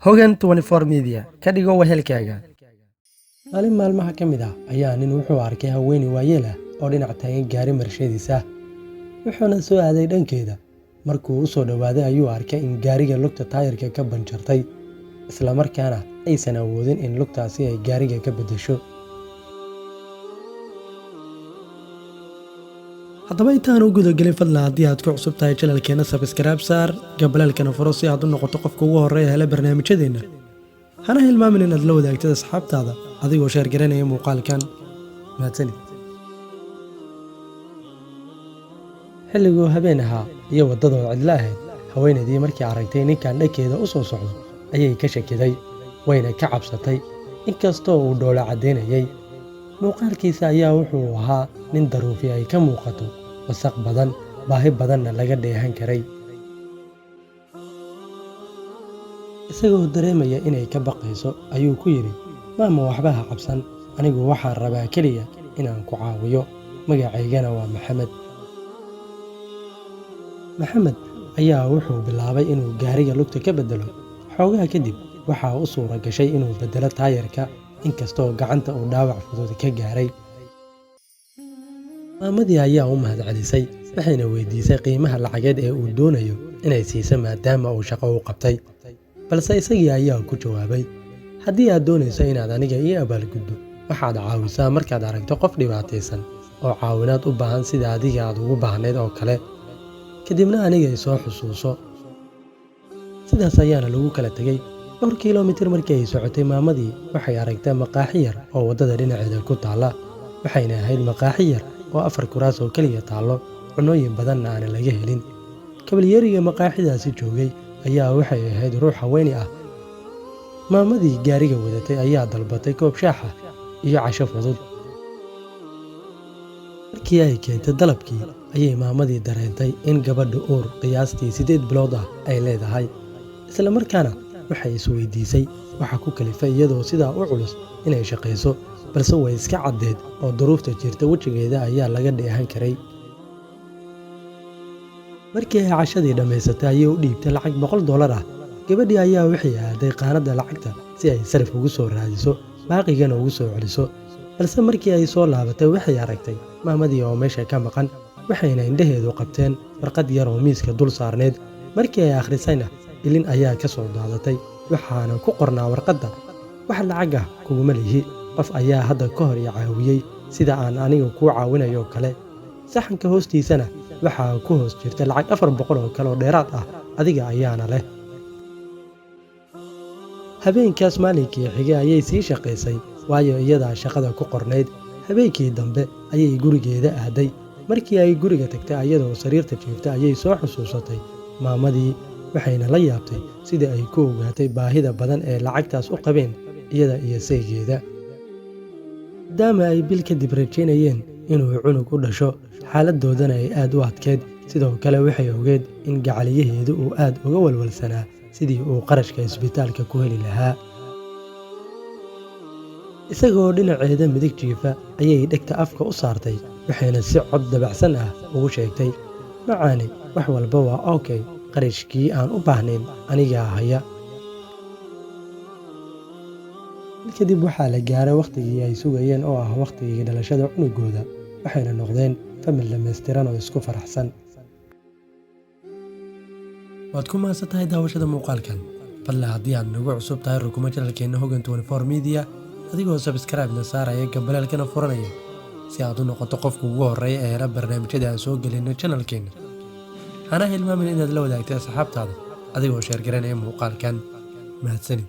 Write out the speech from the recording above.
Hogan 24 Media ka dhigo wehelkaaga. maalin maalmaha ka mid ah ayaa nin wuxuu arkay haweeney waayeel ah oo dhinac taagan gaari marshadiisa wuxuuna soo aaday dhankeeda. Markuu u soo dhowaaday ayuu arkay in gaariga lugta taayirka ka banjartay, isla markaana aysan awoodin in lugtaasi ay gaariga ka beddesho. haddaba intaan u gudagelin fadlan haddii aad ku cusub tahay channelkeena subscribe saar, gabalaalkana furo si aad u noqoto qofka ugu horreeya hele barnaamijyadeena. hana hilmaamin inaad la wadaagtid asxaabtaada adigoo sheer garanaya muuqaalkan. mahadsanid. xilliguu habeen ahaa iyo waddadoo cidlo ahayd, haweenaydii markii aragtay ninkan dhankeeda u soo socdo ayay ka shakiday, wayna ka cabsatay inkastoo uu dhoola caddaynayay. muuqaalkiisa ayaa wuxuu ahaa nin daruufi ay ka muuqato, wasaq badan, baahi badanna laga dheehan karay. isagoo dareemaya inay ka baqayso ayuu ku yidhi, maama waxba ha cabsan, anigu waxaan rabaa keliya inaan ku caawiyo, magacaygana waa maxamed. maxamed ayaa wuxuu bilaabay inuu gaariga lugta ka beddelo. xoogaa kadib waxaa u suura gashay inuu beddelo taayirka, inkastoo gacanta uu dhaawac fudud ka gaaray. maamadii ayaa u mahadcelisay, waxayna weydiisay qiimaha lacageed ee uu doonayo inay siiso maadaama uu shaqo u qabtay. balse isagii ayaa ku jawaabay, haddii aad doonayso inaad aniga ii abaalguddo, waxaad caawisaa markaad aragto qof dhibaataysan oo caawinaad u baahan sida adiga aad ugu baahnayd oo kale, kadibna aniga i soo xusuuso. sidaas ayaana lagu kala tegey. dhowr kiiloomitir markii ay socotay, maamadii waxay aragtay maqaaxi yar oo waddada dhinaceeda ku taalla. waxayna ahayd maqaaxi yar oo 4 kuraas oo keliya taallo, cunooyin badanna aan laga helin. kabalyeriga maqaaxidaasi joogay ayaa waxay ahayd ruux haweeney ah. maamadii gaariga wadatay ayaa dalbatay koob shaax ah iyo casho fudud. markii ay keentay dalabkii ayay maamadii dareentay in gabadha uur qiyaastii 8 bilood ah ay leedahay. isla markaana waxay isweydiisay waxa ku kalifay iyadoo sidaa u culus inay shaqayso, balse way iska caddeed oo duruufta jirta wejigeeda ayaa laga dheehan karay. markii ay cashadii dhammaysatay ayay u dhiibtay lacag $100 ah. gabadhii ayaa waxay aaday qaanadda lacagta si ay sarif ugu soo raadiso, baaqigana ugu soo celiso. balse markii ay soo laabatay waxay aragtay maamadii oo meesha ka maqan, waxayna indhaheedu qabteen warqad yar oo miiska dul saarneed. markii ay akhrisayna ilin ayaa ka soo daadatay, waxaana ku qornaa warqadda, wax lacag ah kuguma lihi, qof ayaa hadda ka hor i caawiyey sida aan aniga kuu caawinayo kale. saxanka hoostiisana waxaa ku hoos jirta lacag 400 oo kale oo dheeraad ah, adiga ayaana leh. habeenkaas maalinkii xigay ayay sii shaqaysay, waayo iyadaa shaqada ku qornayd. habeenkii dambe ayay gurigeeda aaday. markii ay guriga tagtay ayadoo sariirta jiifta ayay soo xusuusatay maamadii, waxayna la yaabtay sidii ay ku ogaatay baahida badan ee lacagtaas u qabeen iyada iyo saygeeda. maadaama ay bil kadib rajaynayeen inuu cunug u dhasho, xaaladdoodana ay aad u adkeyd. sidoo kale waxay ogeed in gacaliyaheedu uu aad uga walwalsanaa sidii uu qarashka isbitaalka ku heli lahaa. isagoo dhinaceeda midig jiifa ayay dhegta afka u saartay, waxayna si cod dabacsan ah ugu sheegtay, macaani wax walba waa okay, qarashkii aan u baahnayn anigaa haya. kadib waxaa la gaaray wakhtigii ay sugayeen oo ah wakhtigii dhalashada cunugooda. waxayna noqdeen famil dhammaystiran oo isku faraxsan. waad ku mahadsan tahay daawashada muuqaalkan. fadlan haddii aad nagu cusub tahay rukuma channelkeena Hogan 24 Media, adigoo subscribe-na saaraya gabalaalkana furanaya si aad u noqoto qofka ugu horreeya ee hela barnaamijyada aan soo gelino channelkeena. hana hilmaamin inaad la wadaagtay asxaabtaada adigoo sheer garanaya muuqaalkan. mahadsanid.